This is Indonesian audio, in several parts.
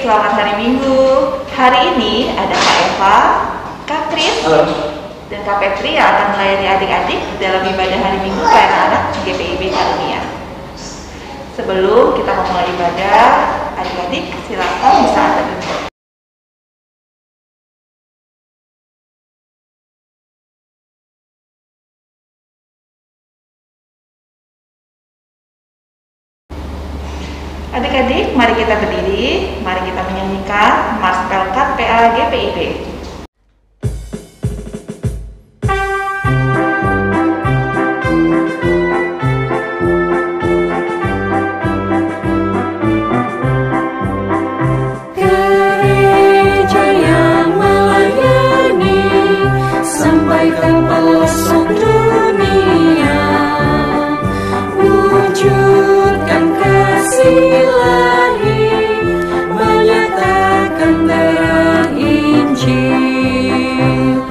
selamat hari Minggu. Hari ini ada Kak Eva, Kak Kris, dan Kak Petri yang akan melayani adik-adik dalam ibadah hari Minggu pelayanan anak GPIB Karunia. Sebelum kita memulai ibadah, adik-adik silakan bisa anda duduk. Adik-adik, mari kita berdiri, mari kita menyanyikan Mars Pelkat PA GPIB. Gereja yang melayani sampai ke pelosok dunia, wujudkan kasih ilahi, menyatakan terang Injil.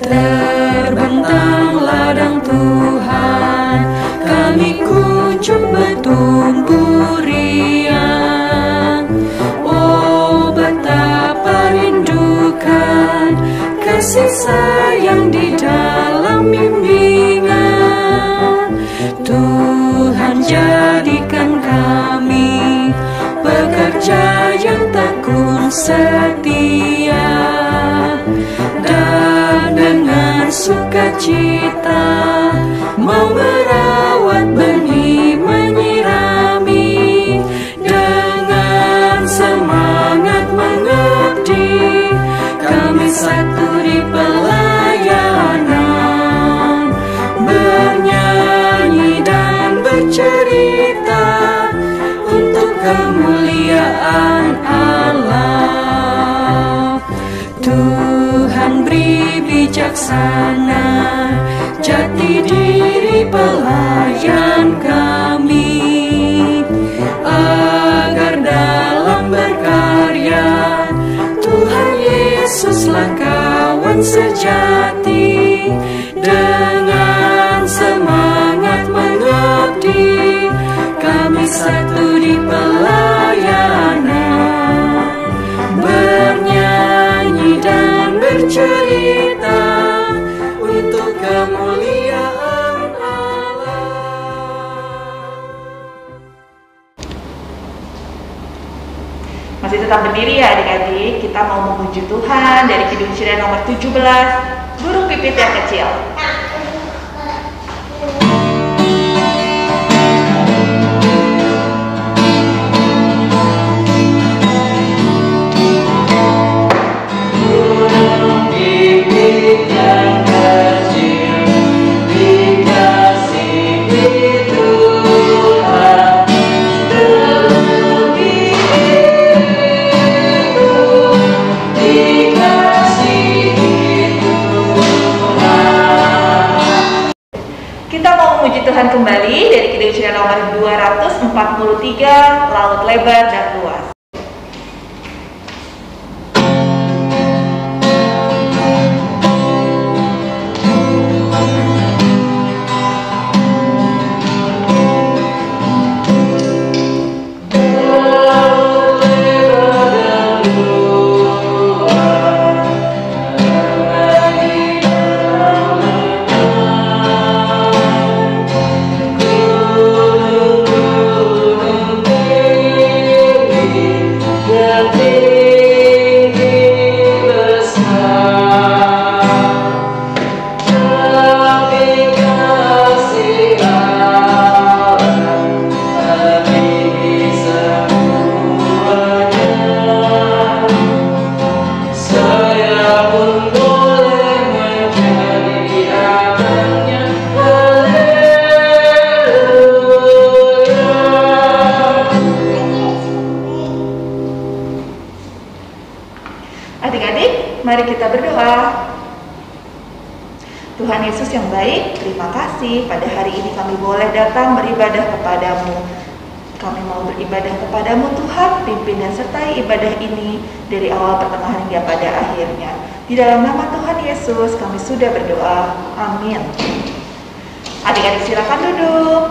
Terbentang ladang Tuhan, kami kunjung bertumbuh riang. Oh, betapa rindukan kasih sayang di dalam bimbingan. Tuhan jadikan kami pekerja yang tekun setia, dan dengan sukacita mau merawat benih, menyirami, dengan semangat mengabdi, kami satu di pelayanan, bernyanyi dan bercerita untuk kemuliaan Allah. Tuhan beri bijaksana jati diri pelayan kami, agar dalam berkarya Tuhan Yesuslah kawan sejati. Dengan semangat mengabdi, kami satu di pelayanan, bernyanyi dan bercerita untuk kemuliaan Allah. Masih tetap berdiri ya adik-adik, kita mau memuji Tuhan dari Kidung Cirian nomor 17, Burung Pipit yang Kecil. Tuhan kembali dari Kidung Cirian nomor 243, Laut Lebar dan Luas. Adik-adik, mari kita berdoa. Tuhan Yesus yang baik, terima kasih pada hari ini kami boleh datang beribadah kepadamu. Kami mau beribadah kepadamu Tuhan, pimpin dan sertai ibadah ini dari awal pertengahan hingga pada akhirnya. Di dalam nama Tuhan Yesus kami sudah berdoa, amin. Adik-adik silakan duduk.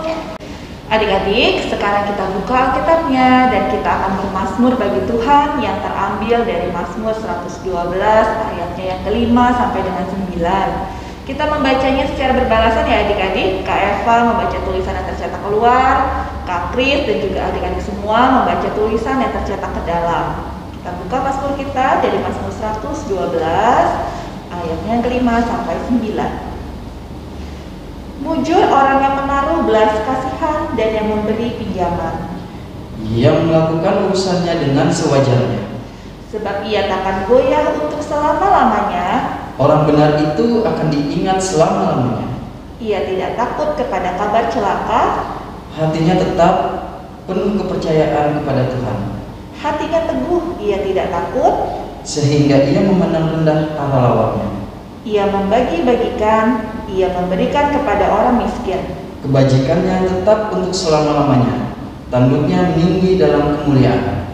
Adik-adik, sekarang kita buka Alkitabnya dan kita akan bermazmur bagi Tuhan yang terambil dari Mazmur 112 ayatnya yang kelima sampai dengan 9. Kita membacanya secara berbalasan ya adik-adik. Kak Eva membaca tulisan yang tercetak keluar, Kak Kris dan juga adik-adik semua membaca tulisan yang tercetak ke dalam. Kita buka Mazmur kita dari Mazmur 112 ayatnya yang kelima sampai 9. Mujur orang yang menaruh belas kasihan dan yang memberi pinjaman. Ia melakukan urusannya dengan sewajarnya. Sebab ia takkan goyah untuk selama-lamanya. Orang benar itu akan diingat selama-lamanya. Ia tidak takut kepada kabar celaka. Hatinya tetap penuh kepercayaan kepada Tuhan. Hatinya teguh, ia tidak takut. Sehingga ia memandang rendah para lawannya. Ia membagi-bagikan, ia memberikan kepada orang miskin. Kebajikannya tetap untuk selama-lamanya. Tanduknya meninggi dalam kemuliaan.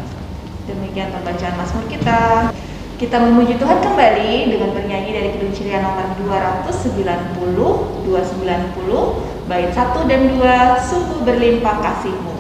Demikian pembacaan Mazmur kita. Kita memuji Tuhan kembali dengan bernyanyi dari Kidung Ceria nomor 290, 290, bait 1 dan 2, sungguh berlimpah kasih-Mu.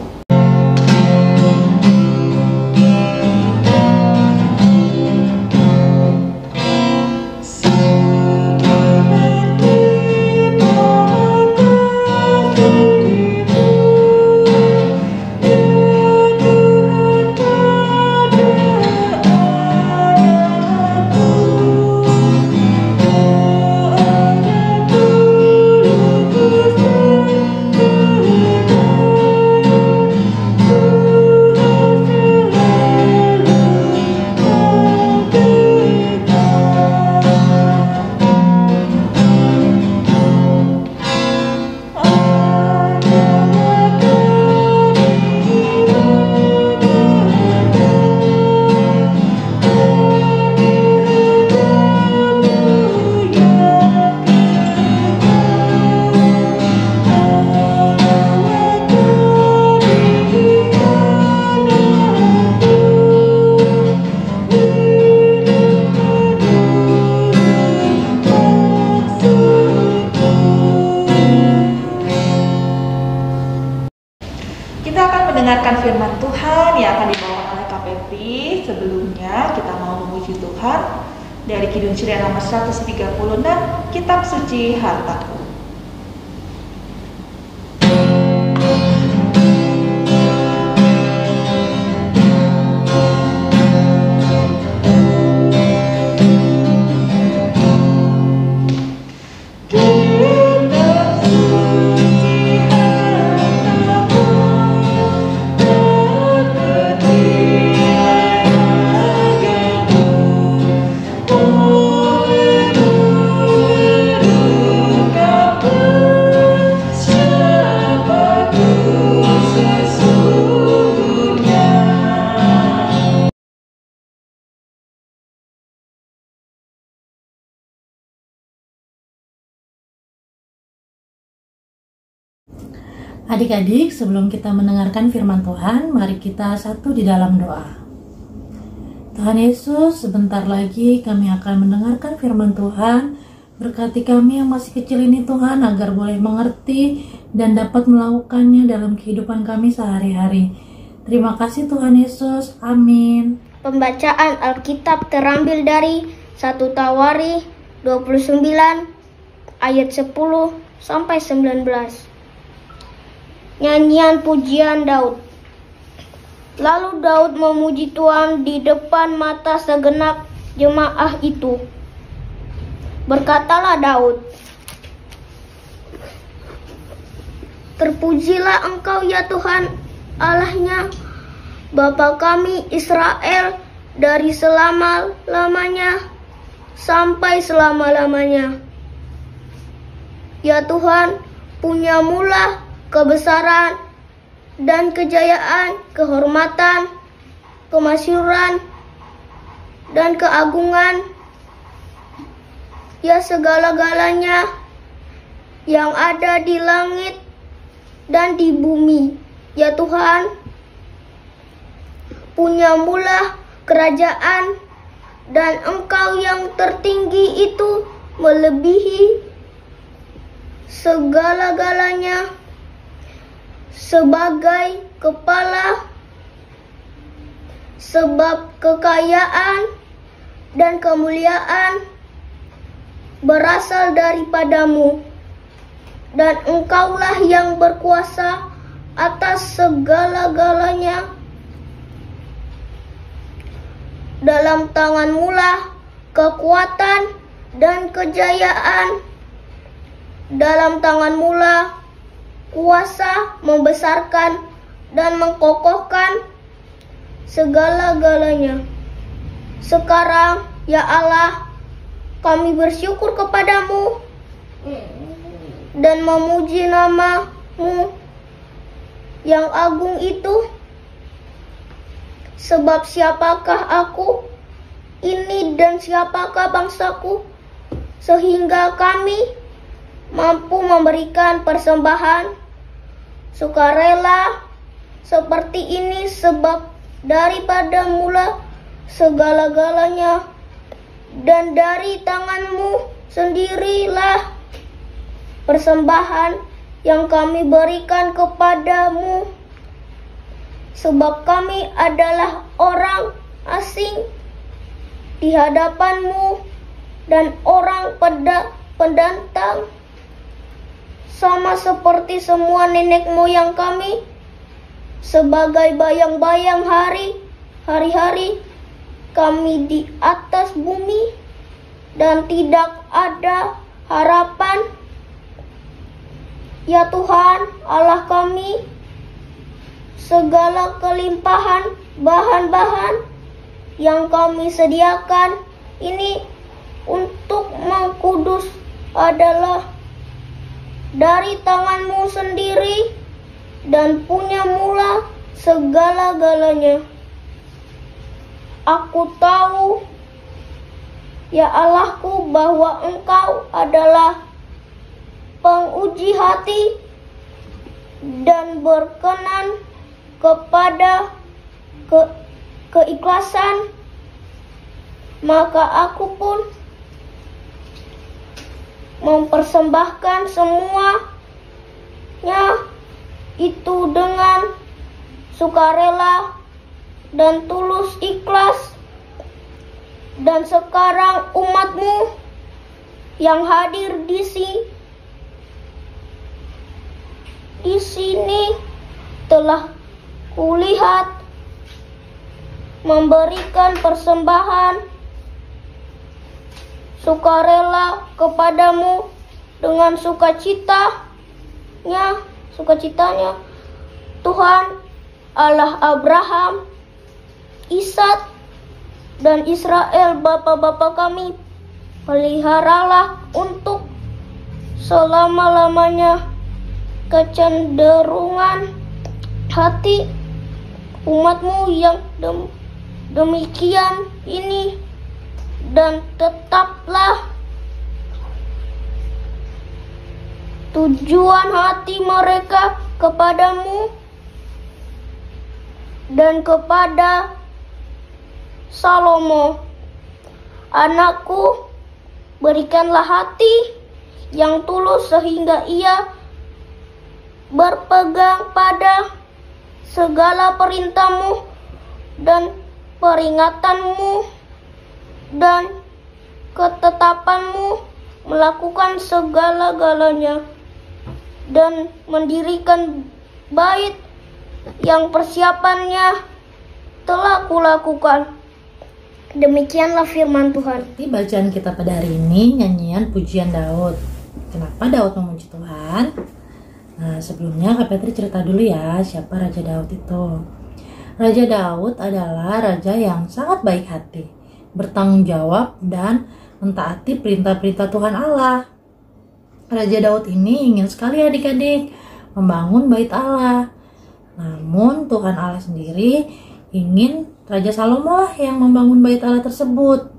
Mendengarkan firman Tuhan yang akan dibawa oleh Kak Petri. Sebelumnya kita mau memuji Tuhan dari Kidung Ceria nomor 136, Kitab Suci Hartaku. Adik-adik, sebelum kita mendengarkan firman Tuhan, mari kita satu di dalam doa. Tuhan Yesus, sebentar lagi kami akan mendengarkan firman Tuhan. Berkati kami yang masih kecil ini Tuhan, agar boleh mengerti dan dapat melakukannya dalam kehidupan kami sehari-hari. Terima kasih Tuhan Yesus, amin. Pembacaan Alkitab terambil dari 1 Tawari 29 ayat 10 sampai 19. Nyanyian pujian Daud. Lalu Daud memuji Tuhan di depan mata segenap jemaah itu. Berkatalah Daud, terpujilah Engkau ya Tuhan Allahnya, Bapa kami Israel, dari selama-lamanya sampai selama-lamanya. Ya Tuhan, punyamulah kebesaran dan kejayaan, kehormatan, kemasyhuran, dan keagungan. Ya segala-galanya yang ada di langit dan di bumi. Ya Tuhan, punyamulah kerajaan, dan Engkau yang tertinggi itu melebihi segala-galanya. sebagai kepala, sebab kekayaan dan kemuliaan berasal daripadamu, dan Engkaulah yang berkuasa atas segala-galanya. Dalam tanganmu-lah kekuatan dan kejayaan, dalam tanganmu-lah kuasa membesarkan dan mengkokohkan segala-galanya. Sekarang, ya Allah, kami bersyukur kepadamu dan memuji nama-Mu yang agung itu. Sebab siapakah aku ini dan siapakah bangsaku, sehingga kami mampu memberikan persembahan sukarela seperti ini, sebab daripada mula segala-galanya, dan dari tanganmu sendirilah persembahan yang kami berikan kepadamu, sebab kami adalah orang asing di hadapanmu dan orang pendatang, sama seperti semua nenek moyang kami, sebagai bayang-bayang hari-hari kami di atas bumi, dan tidak ada harapan. Ya Tuhan Allah kami, segala kelimpahan bahan-bahan yang kami sediakan ini untuk mengkudus adalah dari tanganmu sendiri, dan punya mula segala-galanya. Aku tahu, ya Allahku, bahwa Engkau adalah penguji hati dan berkenan kepada keikhlasan. Maka aku pun mempersembahkan semuanya itu dengan sukarela dan tulus ikhlas. Dan sekarang umatmu yang hadir di sini telah kulihat memberikan persembahan sukarela kepadamu dengan sukacitanya. Tuhan Allah Abraham, Ishak, dan Israel bapa-bapa kami, peliharalah untuk selama-lamanya kecenderungan hati umatmu yang demikian ini, dan tetaplah tujuan hati mereka kepadamu dan kepada Salomo anakku. Berikanlah hati yang tulus sehingga ia berpegang pada segala perintahmu dan peringatanmu dan ketetapanmu, melakukan segala-galanya, dan mendirikan bait yang persiapannya telah kulakukan. Demikianlah firman Tuhan. Di bacaan kita pada hari ini nyanyian pujian Daud. Kenapa Daud memuji Tuhan? Nah, sebelumnya Kak Petri cerita dulu ya, siapa Raja Daud itu. Raja Daud adalah raja yang sangat baik hati, bertanggung jawab, dan mentaati perintah-perintah Tuhan Allah. Raja Daud ini ingin sekali adik-adik membangun bait Allah. Namun Tuhan Allah sendiri ingin Raja Salomo lah yang membangun bait Allah tersebut.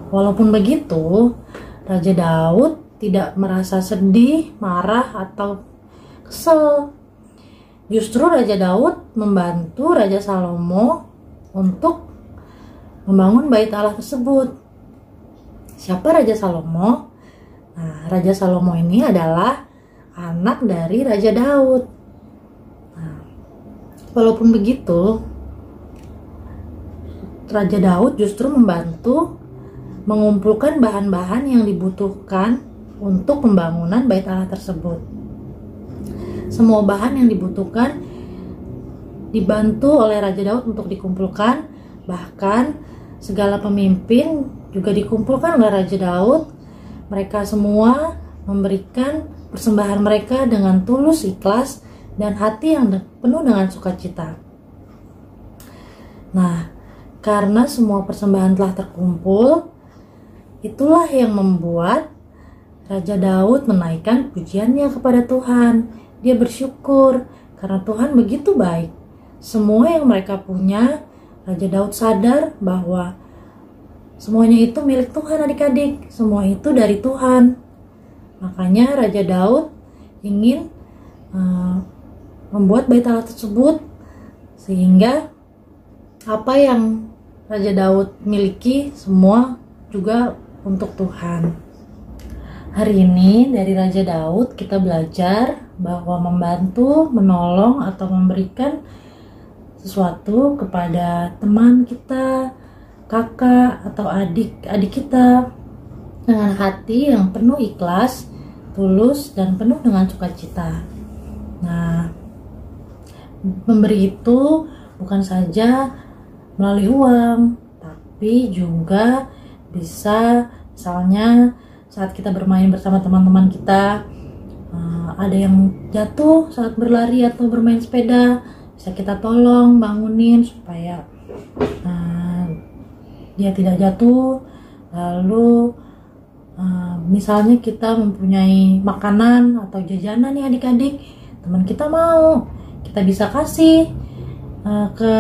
Walaupun begitu, Raja Daud tidak merasa sedih, marah, atau kesel. Justru Raja Daud membantu Raja Salomo untuk membangun bait Allah tersebut. Siapa Raja Salomo? Nah, Raja Salomo ini adalah anak dari Raja Daud. Walaupun begitu, Raja Daud justru membantu mengumpulkan bahan-bahan yang dibutuhkan untuk pembangunan bait Allah tersebut. Semua bahan yang dibutuhkan dibantu oleh Raja Daud untuk dikumpulkan, bahkan segala pemimpin juga dikumpulkan oleh Raja Daud. Mereka semua memberikan persembahan mereka dengan tulus, ikhlas, dan hati yang penuh dengan sukacita. Nah, karena semua persembahan telah terkumpul, itulah yang membuat Raja Daud menaikkan pujiannya kepada Tuhan. Dia bersyukur karena Tuhan begitu baik. Semua yang mereka punya, Raja Daud sadar bahwa semuanya itu milik Tuhan adik-adik. Semua itu dari Tuhan. Makanya Raja Daud ingin membuat bait Allah tersebut, sehingga apa yang Raja Daud miliki semua juga untuk Tuhan. Hari ini dari Raja Daud kita belajar bahwa membantu, menolong, atau memberikan sesuatu kepada teman kita, kakak, atau adik kita dengan hati yang penuh ikhlas, tulus, dan penuh dengan sukacita. Nah, memberi itu bukan saja melalui uang, tapi juga bisa misalnya saat kita bermain bersama teman-teman kita, ada yang jatuh saat berlari atau bermain sepeda, bisa kita tolong bangunin supaya dia tidak jatuh. Lalu misalnya kita mempunyai makanan atau jajanan nih adik-adik, teman kita mau, kita bisa kasih ke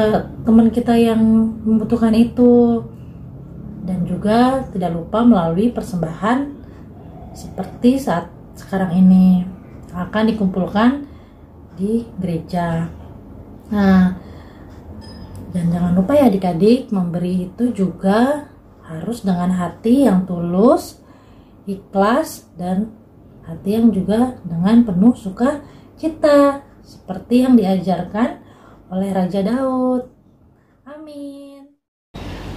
teman kita yang membutuhkan itu. Dan juga tidak lupa melalui persembahan seperti saat sekarang ini akan dikumpulkan di gereja. Nah, dan jangan lupa ya adik-adik, memberi itu juga harus dengan hati yang tulus, ikhlas, dan hati yang juga dengan penuh sukacita, seperti yang diajarkan oleh Raja Daud. Amin.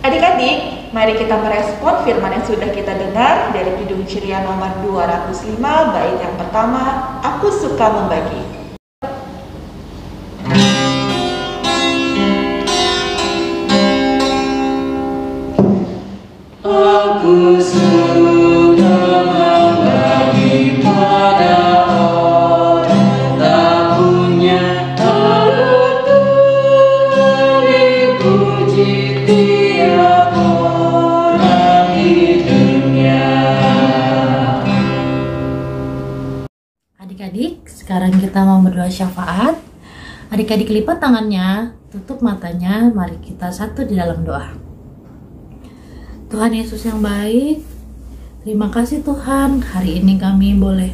Adik-adik, mari kita merespon firman yang sudah kita dengar dari Kidung Ceria nomor 205, bait yang pertama, Aku Suka Membagi. Aku suka membagi pada orang tak punya, agar Tuhan dipuji tiap orang di dunia. Adik-adik, sekarang kita mau berdoa syafaat. Adik-adik lipat tangannya, tutup matanya, mari kita satu di dalam doa. Tuhan Yesus yang baik, terima kasih Tuhan, hari ini kami boleh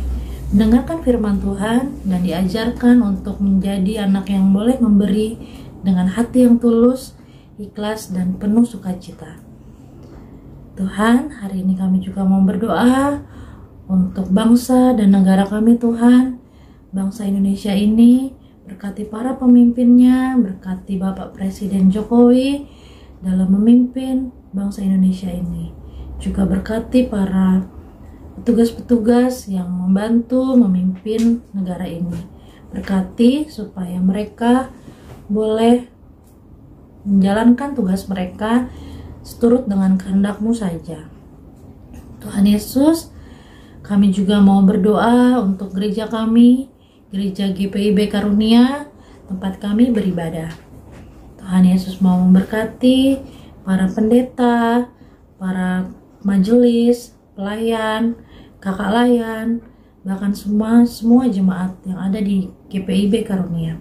mendengarkan firman Tuhan dan diajarkan untuk menjadi anak yang boleh memberi dengan hati yang tulus, ikhlas, dan penuh sukacita. Tuhan, hari ini kami juga mau berdoa untuk bangsa dan negara kami Tuhan. Bangsa Indonesia ini, berkati para pemimpinnya, berkati Bapak Presiden Jokowi dalam memimpin bangsa Indonesia ini. Juga berkati para petugas-petugas yang membantu memimpin negara ini. Berkati supaya mereka boleh menjalankan tugas mereka seturut dengan kehendak-Mu saja. Tuhan Yesus, kami juga mau berdoa untuk gereja kami, Gereja GPIB Karunia, tempat kami beribadah. Tuhan Yesus mau memberkati para pendeta, para majelis, pelayan, kakak layan, bahkan semua jemaat yang ada di GPIB Karunia.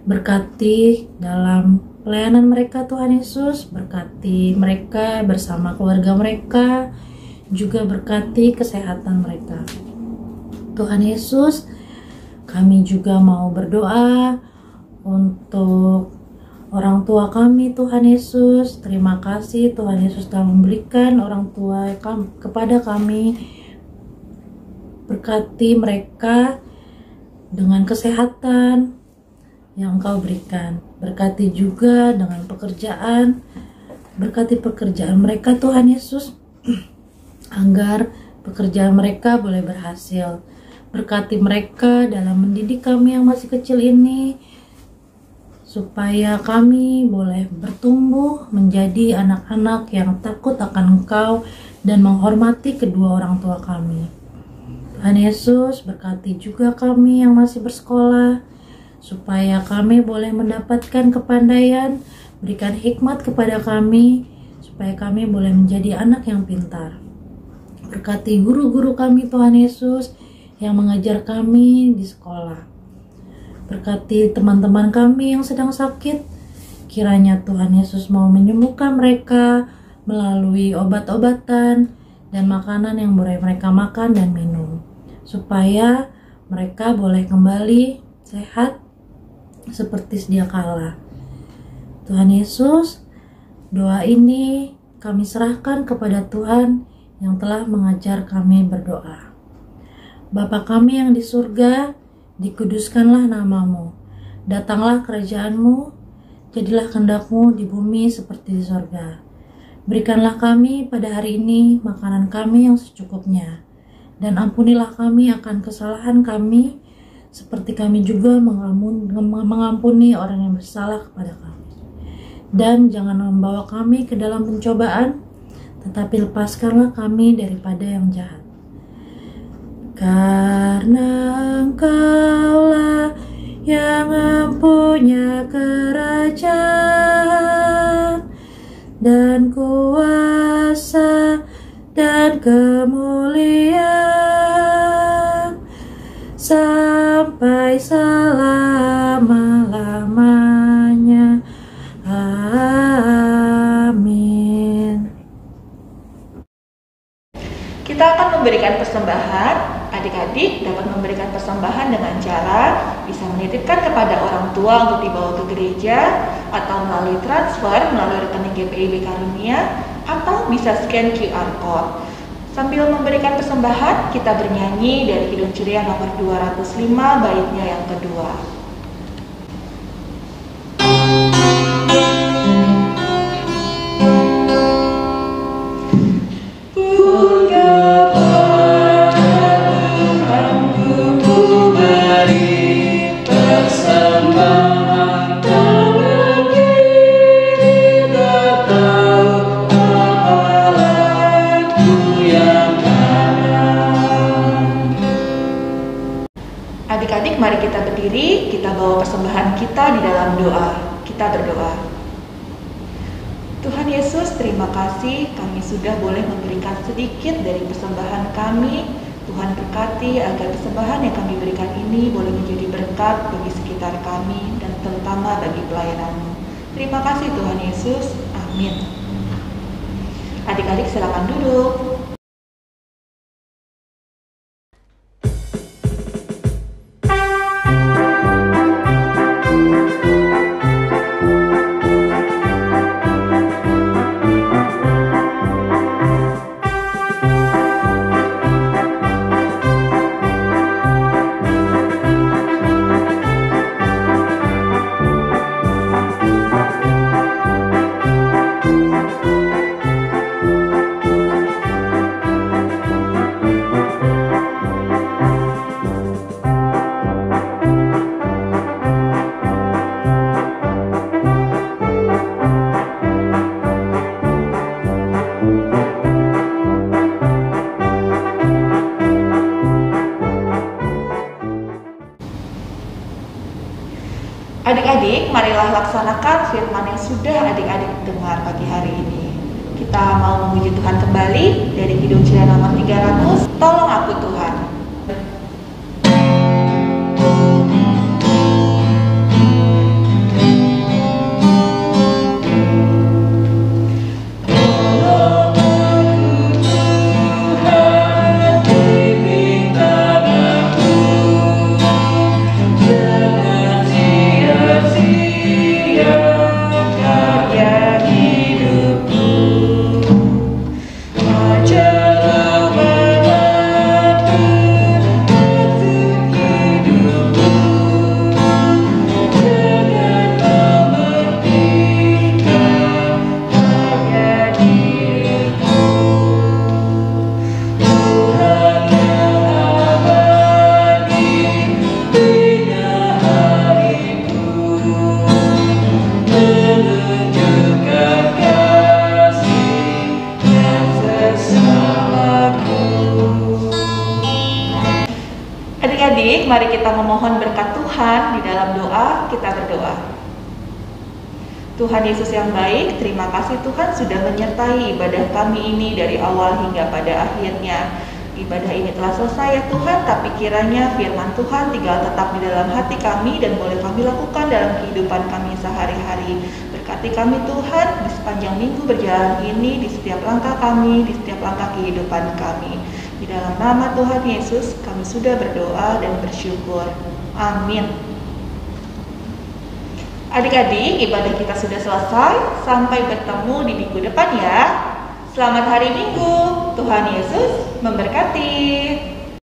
Berkati dalam pelayanan mereka Tuhan Yesus, berkati mereka bersama keluarga mereka, juga berkati kesehatan mereka. Tuhan Yesus, kami juga mau berdoa untuk orang tua kami Tuhan Yesus. Terima kasih Tuhan Yesus telah memberikan orang tua kepada kami. Berkati mereka dengan kesehatan, yang Engkau berikan. Berkati juga dengan pekerjaan, berkati pekerjaan mereka Tuhan Yesus, agar pekerjaan mereka boleh berhasil. Berkati mereka dalam mendidik kami yang masih kecil ini, supaya kami boleh bertumbuh menjadi anak-anak yang takut akan Engkau dan menghormati kedua orang tua kami. Tuhan Yesus, berkati juga kami yang masih bersekolah, supaya kami boleh mendapatkan kepandaian, berikan hikmat kepada kami, supaya kami boleh menjadi anak yang pintar. Berkati guru-guru kami Tuhan Yesus yang mengajar kami di sekolah. Berkati teman-teman kami yang sedang sakit, kiranya Tuhan Yesus mau menyembuhkan mereka melalui obat-obatan dan makanan yang boleh mereka makan dan minum, supaya mereka boleh kembali sehat seperti sedia kala. Tuhan Yesus, doa ini kami serahkan kepada Tuhan yang telah mengajar kami berdoa. Bapa kami yang di surga, dikuduskanlah namamu. Datanglah kerajaanmu, jadilah kehendak-Mu di bumi seperti di surga. Berikanlah kami pada hari ini makanan kami yang secukupnya, dan ampunilah kami akan kesalahan kami, seperti kami juga mengampuni orang yang bersalah kepada kami. Dan jangan membawa kami ke dalam pencobaan, tetapi lepaskanlah kami daripada yang jahat. Karena Engkaulah yang mempunyai kerajaan dan kuasa dan kemuliaan sampai selama-lamanya. Amin. Kita akan memberikan persembahan. Adik-adik dapat memberikan persembahan dengan cara bisa menitipkan kepada orang tua untuk dibawa ke gereja, atau melalui transfer melalui rekening GPIB Karunia, atau bisa scan QR Code. Sambil memberikan persembahan, kita bernyanyi dari Kidung Ceria nomor 205 baitnya yang kedua. Adik-adik, mari kita berdiri, kita bawa persembahan kita di dalam doa. Kita berdoa. Tuhan Yesus, terima kasih kami sudah boleh memberikan sedikit dari persembahan kami. Tuhan berkati agar persembahan yang kami berikan ini boleh menjadi berkat bagi sekitar kami dan terutama bagi pelayanan-Mu. Terima kasih Tuhan Yesus. Amin. Adik-adik silakan duduk. Adik-adik, marilah laksanakan firman yang sudah adik-adik dengar pagi hari ini. Kita mau memuji Tuhan kembali dari Kidung Ceria nomor 300. Tolong aku Tuhan. Ajarlah adik-adik, mari kita memohon berkat Tuhan. Di dalam doa, kita berdoa. Tuhan Yesus yang baik, terima kasih Tuhan sudah menyertai ibadah kami ini dari awal hingga pada akhirnya. Ibadah ini telah selesai ya Tuhan, tapi kiranya firman Tuhan tinggal tetap di dalam hati kami dan boleh kami lakukan dalam kehidupan kami sehari-hari. Berkati kami Tuhan di sepanjang minggu berjalan ini, di setiap langkah kami, di setiap langkah kehidupan kami. Di dalam nama Tuhan Yesus kami sudah berdoa dan bersyukur. Amin. Adik-adik, ibadah kita sudah selesai. Sampai bertemu di minggu depan ya. Selamat hari Minggu. Tuhan Yesus memberkati.